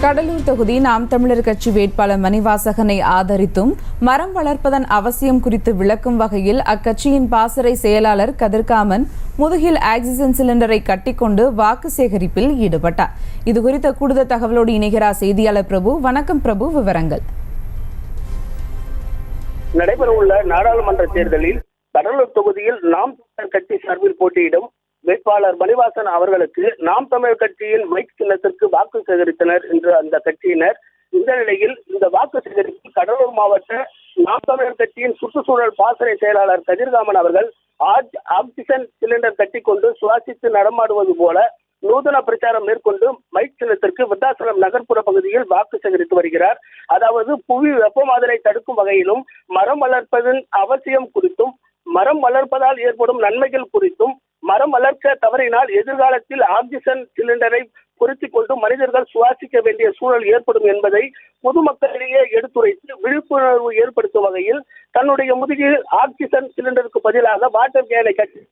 கடலூர் தொகுதி நாம் தமிழர் கட்சி வேட்பாளர் மணிவாசகனை ஆதரித்தும் மரம் வளர்ப்பதன் அவசியம் குறித்து விளக்கும் வகையில் அக்கட்சியின் பாசறை செயலாளர் கதிர்காமன் முதுகில் ஆக்சிஜன் சிலிண்டரை கட்டிக்கொண்டு வாக்கு சேகரிப்பில் ஈடுபட்டார். இதுகுறித்த கூடுதல் தகவலோடு இணைகிறார் செய்தியாளர் பிரபு. வணக்கம் பிரபு, விவரங்கள். நடைபெறவுள்ள நாடாளுமன்ற தேர்தலில் கடலூர் தொகுதியில் நாம் தமிழர் கட்சி சார்பில் போட்டியிடும் வேட்பாளர் மணிவாசன் அவர்களுக்கு நாம் தமிழர் கட்சியின் மைக் சின்னத்திற்கு வாக்கு சேகரித்தனர் என்று அந்த கட்சியினர். இந்த நிலையில் இந்த வாக்கு சேகரிப்பில் கடலூர் மாவட்ட நாம் தமிழர் கட்சியின் சுற்றுச்சூழல் பாசறை செயலாளர் கதிர்காமன் அவர்கள் ஆக்சிஜன் சிலிண்டர் கட்டிக்கொண்டு சுவாசித்து நடமாடுவது போல நூதன பிரச்சாரம் மேற்கொண்டு மைக் சின்னத்திற்கு விருத்தாசலம் நகர்ப்புற பகுதியில் வாக்கு சேகரித்து வருகிறார். அதாவது புவி வெப்பமாதலை தடுக்கும் வகையிலும் மரம் வளர்ப்பதன் அவசியம் குறித்தும் மரம் வளர்ப்பதால் ஏற்படும் நன்மைகள் குறித்தும் மரம் வளர்க்க தவறினால் எதிர்காலத்தில் ஆக்சிஜன் சிலிண்டரை பொருத்திக் கொண்டு மனிதர்கள் சுவாசிக்க வேண்டிய சூழல் ஏற்படும் என்பதை பொதுமக்களிடையே எடுத்துரைத்து விழிப்புணர்வு ஏற்படுத்தும் வகையில் தன்னுடைய முதுகில் ஆக்சிஜன் சிலிண்டருக்கு பதிலாக வாட்டர் கேனை கட்டி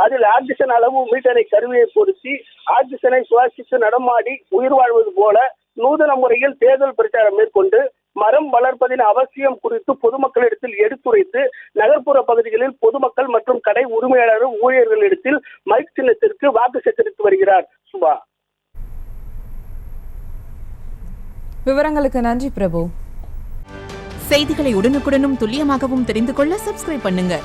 அதில் ஆக்சிஜன் அளவு மீட்டரை கருவியை பொருத்தி ஆக்சிஜனை சுவாசித்து நடமாடி உயிர் வாழ்வது போல நூதன முறையில் தேர்தல் பிரச்சாரம் மேற்கொண்டு மரம் வளர்ப்பதின் அவசியம் குறித்து பொதுமக்களிடத்தில் எடுத்துரைத்து நகர்ப்புற பகுதிகளில் பொதுமக்கள் மற்றும் கடை உரிமையாளர் ஊழியர்களிடத்தில் மைக் சின்னத்திற்கு வாக்கு சேகரித்து வருகிறார். சுபா, விவரங்களுக்கு நன்றி பிரபு. செய்திகளை உடனுக்குடனும் துல்லியமாகவும் தெரிந்து கொள்ள சப்ஸ்கிரைப் பண்ணுங்க.